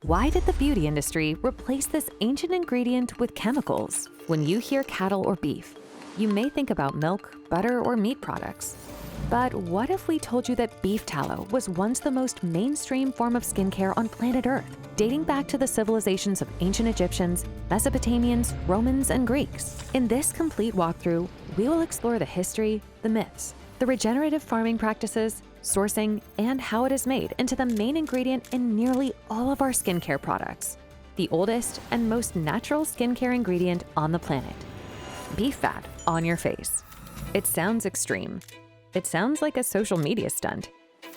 Why did the beauty industry replace this ancient ingredient with chemicals? When you hear cattle or beef, you may think about milk, butter, or meat products. But what if we told you that beef tallow was once the most mainstream form of skincare on planet Earth, dating back to the civilizations of ancient Egyptians, Mesopotamians, Romans, and Greeks? In this complete walkthrough, we will explore the history, the myths, the regenerative farming practices, sourcing, and how it is made into the main ingredient in nearly all of our skincare products, the oldest and most natural skincare ingredient on the planet. Beef fat on your face. It sounds extreme. It sounds like a social media stunt.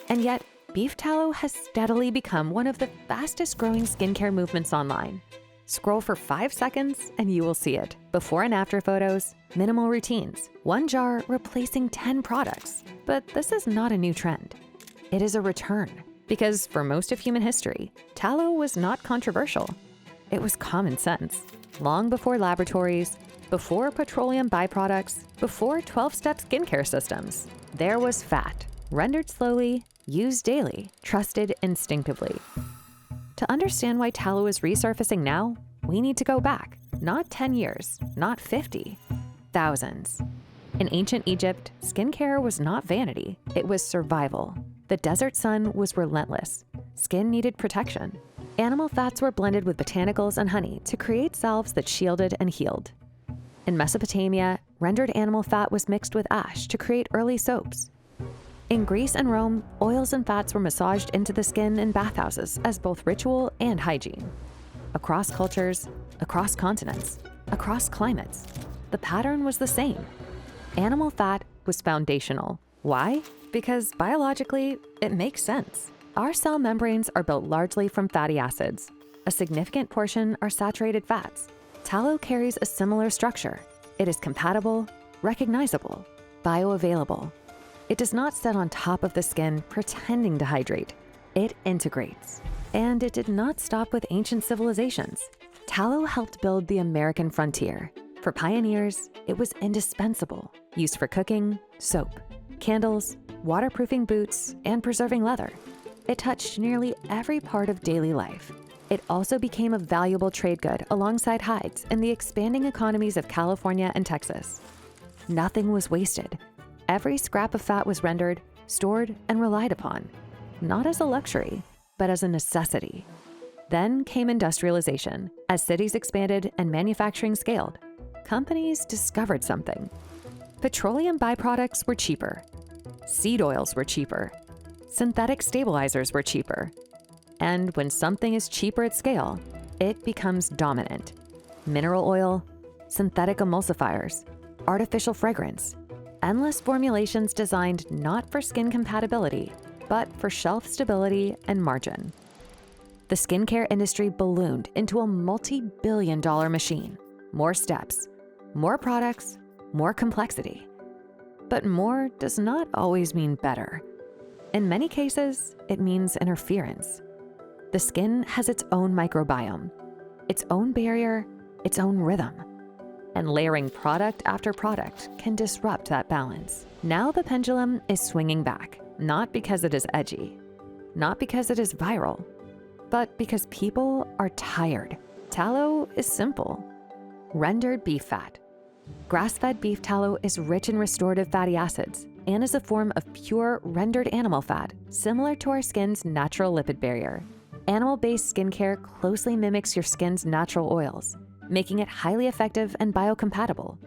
And yet, beef tallow has steadily become one of the fastest growing skincare movements online. Scroll for 5 seconds and you will see it. Before and after photos, minimal routines, one jar replacing 10 products. But this is not a new trend. It is a return. Because for most of human history, tallow was not controversial. It was common sense. Long before laboratories, before petroleum byproducts, before 12-step skincare systems, there was fat, rendered slowly, used daily, trusted instinctively. To understand why tallow is resurfacing now, we need to go back, not 10 years, not 50, thousands. In ancient Egypt, skincare was not vanity, it was survival. The desert sun was relentless. Skin needed protection. Animal fats were blended with botanicals and honey to create salves that shielded and healed. In Mesopotamia, rendered animal fat was mixed with ash to create early soaps. In Greece and Rome, oils and fats were massaged into the skin in bathhouses as both ritual and hygiene. Across cultures, across continents, across climates, the pattern was the same. Animal fat was foundational. Why? Because biologically, it makes sense. Our cell membranes are built largely from fatty acids. A significant portion are saturated fats. Tallow carries a similar structure. It is compatible, recognizable, bioavailable. It does not sit on top of the skin pretending to hydrate. It integrates. And it did not stop with ancient civilizations. Tallow helped build the American frontier. For pioneers, it was indispensable, used for cooking, soap, candles, waterproofing boots, and preserving leather. It touched nearly every part of daily life. It also became a valuable trade good alongside hides in the expanding economies of California and Texas. Nothing was wasted. Every scrap of fat was rendered, stored, and relied upon, not as a luxury, but as a necessity. Then came industrialization. As cities expanded and manufacturing scaled, companies discovered something. Petroleum byproducts were cheaper. Seed oils were cheaper. Synthetic stabilizers were cheaper. And when something is cheaper at scale, it becomes dominant. Mineral oil, synthetic emulsifiers, artificial fragrance, endless formulations designed not for skin compatibility, but for shelf stability and margin. The skincare industry ballooned into a multi-billion-dollar machine. More steps, more products, more complexity. But more does not always mean better. In many cases, it means interference. The skin has its own microbiome, its own barrier, its own rhythm. And layering product after product can disrupt that balance. Now the pendulum is swinging back, not because it is edgy, not because it is viral, but because people are tired. Tallow is simple. Rendered beef fat. Grass-fed beef tallow is rich in restorative fatty acids and is a form of pure rendered animal fat, similar to our skin's natural lipid barrier. Animal-based skincare closely mimics your skin's natural oils, making it highly effective and biocompatible.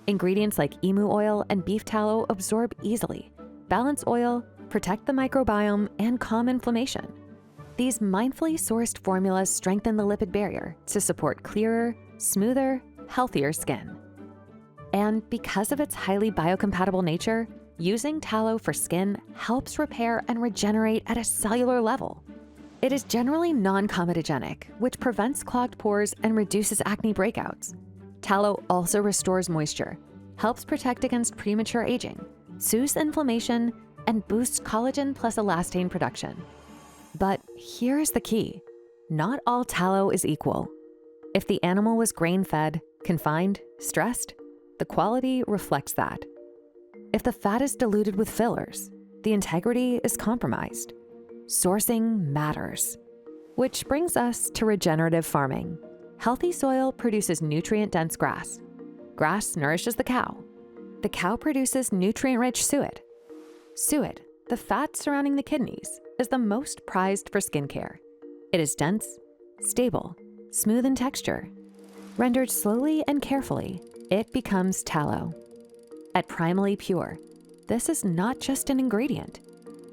Ingredients like emu oil and beef tallow absorb easily, balance oil, protect the microbiome, and calm inflammation. These mindfully sourced formulas strengthen the lipid barrier to support clearer, smoother, healthier skin. And because of its highly biocompatible nature, using tallow for skin helps repair and regenerate at a cellular level. It is generally non-comedogenic, which prevents clogged pores and reduces acne breakouts. Tallow also restores moisture, helps protect against premature aging, soothes inflammation, and boosts collagen plus elastane production. But here's the key. Not all tallow is equal. If the animal was grain-fed, confined, stressed, the quality reflects that. If the fat is diluted with fillers, the integrity is compromised. Sourcing matters. Which brings us to regenerative farming. Healthy soil produces nutrient-dense grass. Grass nourishes the cow. The cow produces nutrient-rich suet. Suet, the fat surrounding the kidneys, is the most prized for skincare. It is dense, stable, smooth in texture. Rendered slowly and carefully, it becomes tallow. At Primally Pure, this is not just an ingredient,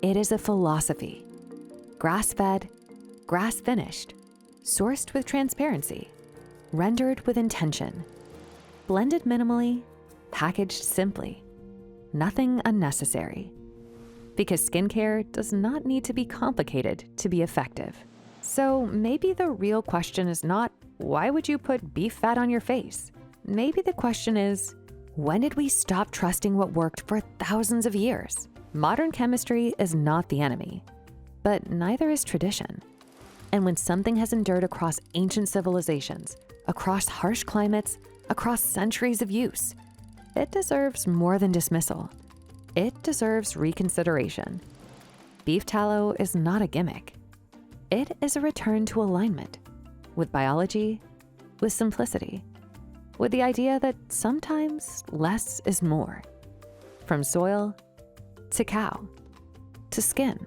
it is a philosophy. Grass-fed, grass-finished, sourced with transparency, rendered with intention, blended minimally, packaged simply, nothing unnecessary. Because skincare does not need to be complicated to be effective. So maybe the real question is not, why would you put beef fat on your face? Maybe the question is, when did we stop trusting what worked for thousands of years? Modern chemistry is not the enemy, but neither is tradition. And when something has endured across ancient civilizations, across harsh climates, across centuries of use, it deserves more than dismissal. It deserves reconsideration. Beef tallow is not a gimmick. It is a return to alignment with biology, with simplicity, with the idea that sometimes less is more. From soil to cow to skin,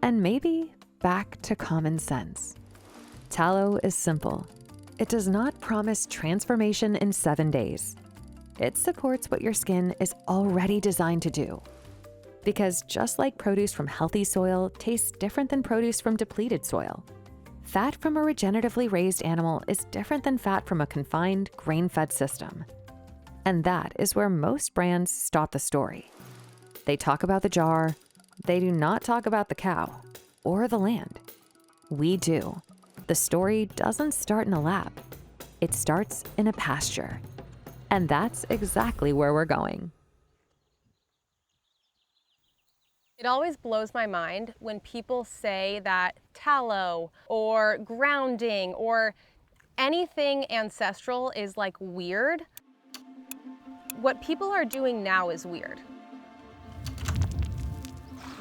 and maybe back to common sense. Tallow is simple. It does not promise transformation in 7 days. It supports what your skin is already designed to do. Because just like produce from healthy soil tastes different than produce from depleted soil, fat from a regeneratively raised animal is different than fat from a confined, grain-fed system. And that is where most brands stop the story. They talk about the jar, they do not talk about the cow or the land. We do. The story doesn't start in a lab. It starts in a pasture. And that's exactly where we're going. It always blows my mind when people say that tallow or grounding or anything ancestral is like weird. What people are doing now is weird.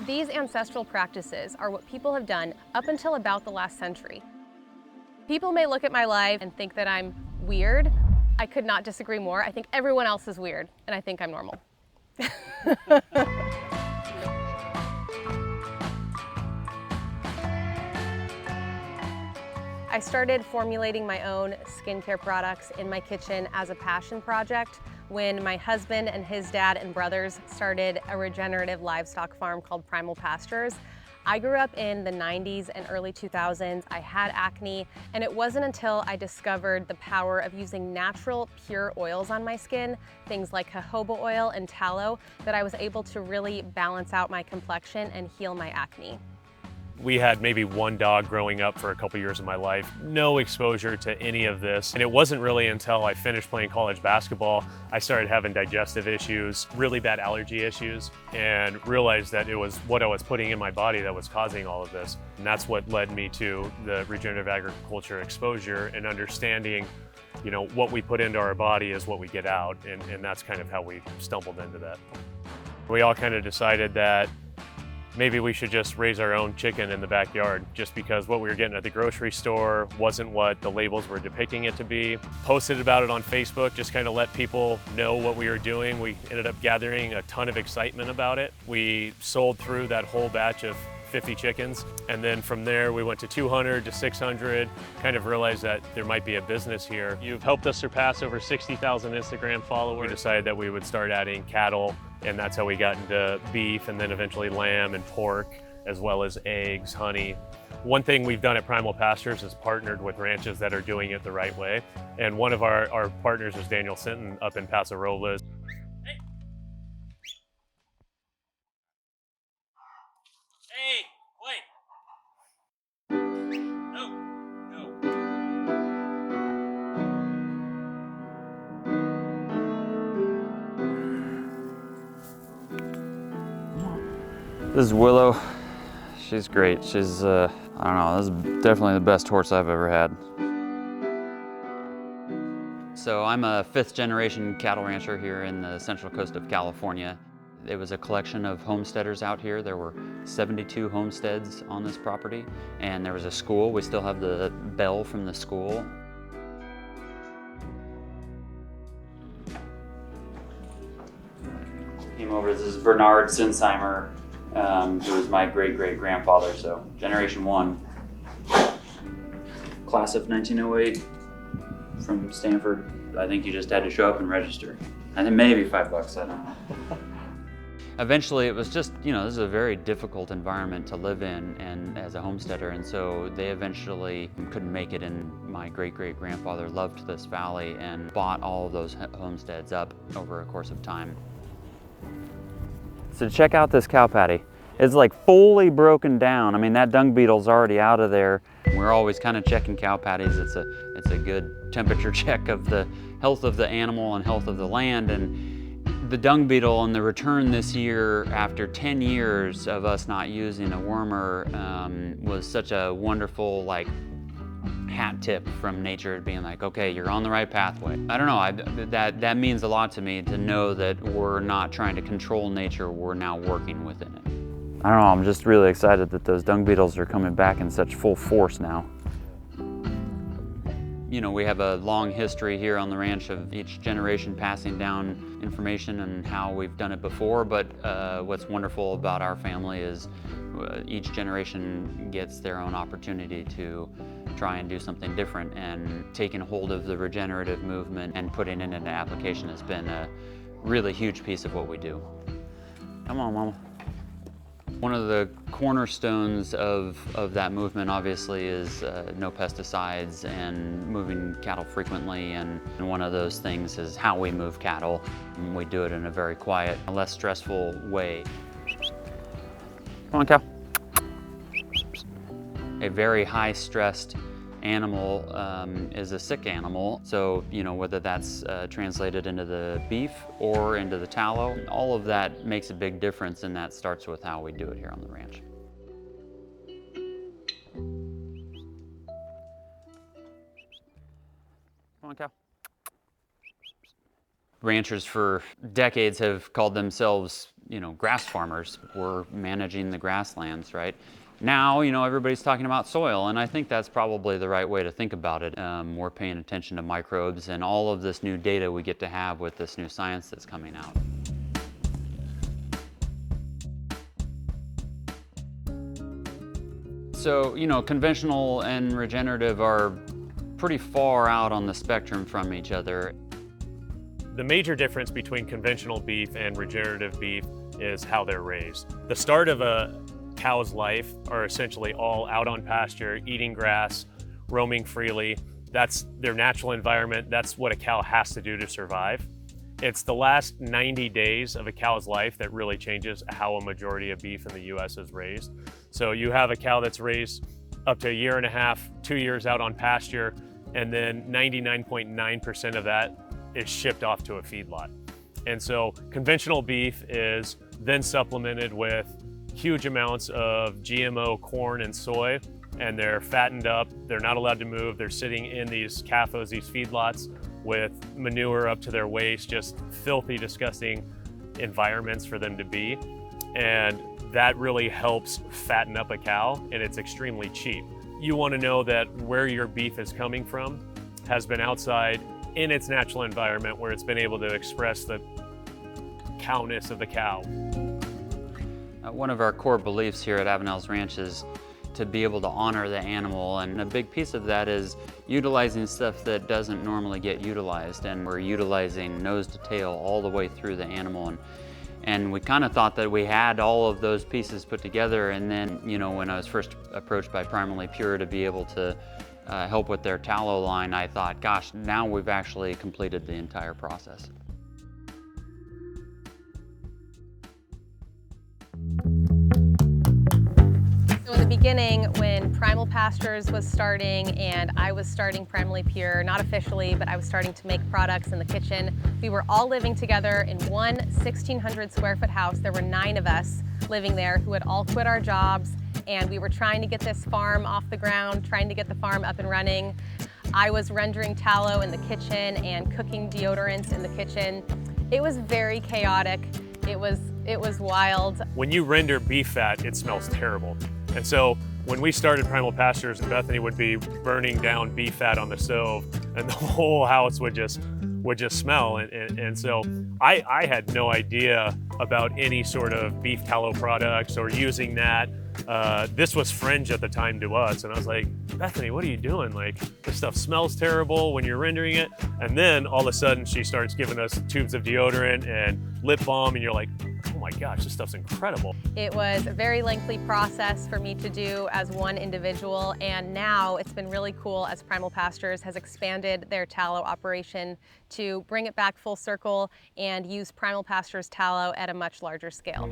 These ancestral practices are what people have done up until about the last century. People may look at my life and think that I'm weird. I could not disagree more. I think everyone else is weird, and I think I'm normal. I started formulating my own skincare products in my kitchen as a passion project when my husband and his dad and brothers started a regenerative livestock farm called Primal Pastures. I grew up in the 90s and early 2000s. I had acne, and it wasn't until I discovered the power of using natural, pure oils on my skin, things like jojoba oil and tallow, that I was able to really balance out my complexion and heal my acne. We had maybe one dog growing up for a couple years of my life, no exposure to any of this. And it wasn't really until I finished playing college basketball, I started having digestive issues, really bad allergy issues, and realized that it was what I was putting in my body that was causing all of this. And that's what led me to the regenerative agriculture exposure and understanding, you know, what we put into our body is what we get out. And that's kind of how we stumbled into that. We all kind of decided that maybe we should just raise our own chicken in the backyard, just because what we were getting at the grocery store wasn't what the labels were depicting it to be. Posted about it on Facebook, just kind of let people know what we were doing. We ended up gathering a ton of excitement about it. We sold through that whole batch of 50 chickens. And then from there, we went to 200 to 600, kind of realized that there might be a business here. You've helped us surpass over 60,000 Instagram followers. We decided that we would start adding cattle, and that's how we got into beef and then eventually lamb and pork, as well as eggs, honey. One thing we've done at Primal Pastures is partnered with ranches that are doing it the right way. And one of our partners is Daniel Sinton up in Paso Robles. Hey, wait. No, no. This is Willow. She's great. She's, I don't know, this is definitely the best horse I've ever had. So I'm a 5th generation cattle rancher here in the central coast of California. It was a collection of homesteaders out here. There were 72 homesteads on this property, and there was a school. We still have the bell from the school. Came over, this is Bernard Sinsheimer, who was my great-great-grandfather, so generation 1. Class of 1908 from Stanford. I think you just had to show up and register. I think maybe $5, I don't know. Eventually it was just, you know, this is a very difficult environment to live in and as a homesteader, and so they eventually couldn't make it, and my great-great-grandfather loved this valley and bought all of those homesteads up over a course of time. So check out this cow patty. It's like fully broken down. I mean, that dung beetle's already out of there. We're always kind of checking cow patties. It's a good temperature check of the health of the animal and health of the land. And the dung beetle and the return this year after 10 years of us not using a wormer was such a wonderful hat tip from nature, being like, okay, you're on the right pathway. I don't know, that means a lot to me, to know that we're not trying to control nature, we're now working within it. I don't know, I'm just really excited that those dung beetles are coming back in such full force now. You know, we have a long history here on the ranch of each generation passing down information and how we've done it before, but what's wonderful about our family is each generation gets their own opportunity to try and do something different, and taking hold of the regenerative movement and putting it into application has been a really huge piece of what we do. Come on, Mama. One of the cornerstones of that movement obviously is no pesticides and moving cattle frequently, and one of those things is how we move cattle. We do it in a very quiet, less stressful way. Come on, cow. A very high-stressed animal is a sick animal. So, you know, whether that's translated into the beef or into the tallow, all of that makes a big difference, and that starts with how we do it here on the ranch. Come on, cow. Ranchers for decades have called themselves, you know, grass farmers. We're managing the grasslands, right? Now, you know, everybody's talking about soil, and I think that's probably the right way to think about it. We're paying attention to microbes and all of this new data we get to have with this new science that's coming out. So, you know, conventional and regenerative are pretty far out on the spectrum from each other. The major difference between conventional beef and regenerative beef is how they're raised. The start of a cow's life are essentially all out on pasture, eating grass, roaming freely. That's their natural environment. That's what a cow has to do to survive. It's the last 90 days of a cow's life that really changes how a majority of beef in the US is raised. So you have a cow that's raised up to a year and a half, 2 years out on pasture, and then 99.9% of that is shipped off to a feedlot. And so conventional beef is then supplemented with huge amounts of GMO corn and soy, and they're fattened up. They're not allowed to move. They're sitting in these CAFOs, these feedlots, with manure up to their waist, just filthy, disgusting environments for them to be. And that really helps fatten up a cow, and it's extremely cheap. You want to know that where your beef is coming from has been outside in its natural environment, where it's been able to express the cowness of the cow. One of our core beliefs here at Avenel's Ranch is to be able to honor the animal, and a big piece of that is utilizing stuff that doesn't normally get utilized, and we're utilizing nose to tail all the way through the animal. And we kind of thought that we had all of those pieces put together, and then, you know, when I was first approached by Primally Pure to be able to help with their tallow line, I thought, gosh, now we've actually completed the entire process. So in the beginning, when Primal Pastures was starting and I was starting Primally Pure, not officially, but I was starting to make products in the kitchen, we were all living together in one 1,600 square foot house. There were 9 of us living there who had all quit our jobs, and we were trying to get this farm off the ground, trying to get the farm up and running. I was rendering tallow in the kitchen and cooking deodorants in the kitchen. It was very chaotic. It was It was wild. When you render beef fat, it smells terrible. And so when we started Primal Pastures, Bethany would be burning down beef fat on the stove and the whole house would just smell. And so I had no idea about any sort of beef tallow products or using that. This was fringe at the time to us. And I was like, Bethany, what are you doing? Like, this stuff smells terrible when you're rendering it. And then all of a sudden she starts giving us tubes of deodorant and lip balm and you're like, oh my gosh, this stuff's incredible. It was a very lengthy process for me to do as one individual, and now it's been really cool as Primal Pastures has expanded their tallow operation to bring it back full circle and use Primal Pastures tallow at a much larger scale.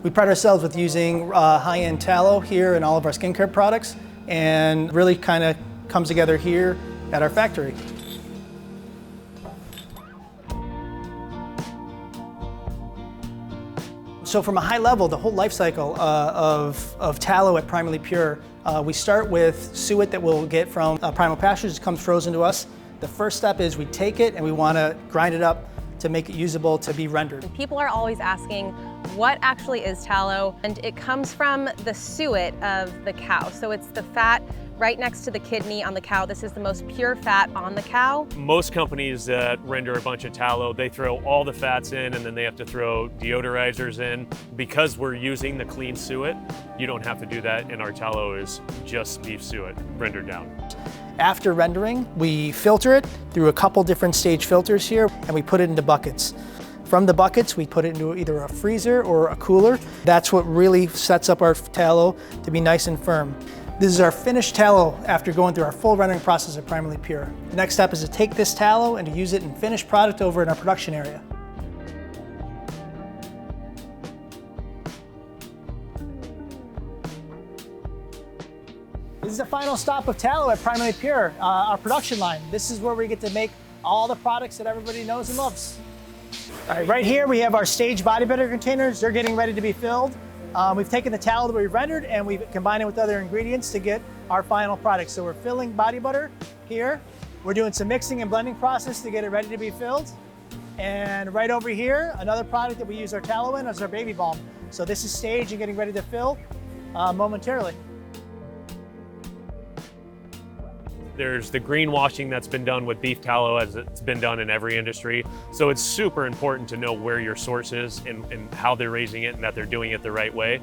We pride ourselves with using high-end tallow here in all of our skincare products, and really kind of comes together here at our factory. So from a high level, the whole life cycle of tallow at Primally Pure, we start with suet that we'll get from Primal Pastures. It comes frozen to us. The first step is we take it and we want to grind it up to make it usable to be rendered. People are always asking, what actually is tallow? And it comes from the suet of the cow. So it's the fat right next to the kidney on the cow. This is the most pure fat on the cow. Most companies that render a bunch of tallow, they throw all the fats in and then they have to throw deodorizers in. Because we're using the clean suet, you don't have to do that, and our tallow is just beef suet rendered down. After rendering, we filter it through a couple different stage filters here, and we put it into buckets. From the buckets, we put it into either a freezer or a cooler. That's what really sets up our tallow to be nice and firm. This is our finished tallow after going through our full rendering process at Primally Pure. The next step is to take this tallow and to use it in finished product over in our production area. This is the final stop of tallow at Primally Pure, our production line. This is where we get to make all the products that everybody knows and loves. All right, right here we have our stage body butter containers. They're getting ready to be filled. We've taken the tallow that we've rendered and we've combined it with other ingredients to get our final product. So we're filling body butter here. We're doing some mixing and blending process to get it ready to be filled. And right over here, another product that we use our tallow in is our baby balm. So this is staged and getting ready to fill momentarily. There's the greenwashing that's been done with beef tallow, as it's been done in every industry. So it's super important to know where your source is and how they're raising it and that they're doing it the right way.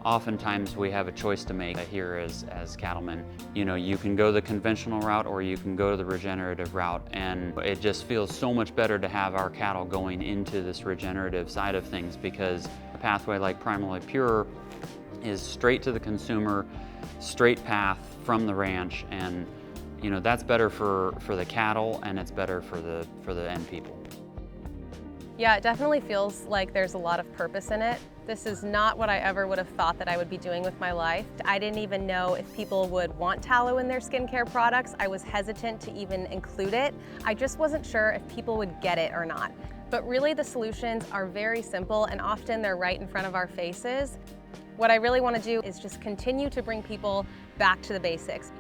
Oftentimes we have a choice to make here as cattlemen. You know, you can go the conventional route or you can go the regenerative route, and it just feels so much better to have our cattle going into this regenerative side of things, because a pathway like Primally Pure is straight to the consumer, straight path from the ranch, and you know, that's better for the cattle and it's better for the end people. Yeah, it definitely feels like there's a lot of purpose in it. This is not what I ever would have thought that I would be doing with my life. I didn't even know if people would want tallow in their skincare products. I was hesitant to even include it. I just wasn't sure if people would get it or not. But really the solutions are very simple and often they're right in front of our faces. What I really want to do is just continue to bring people back to the basics.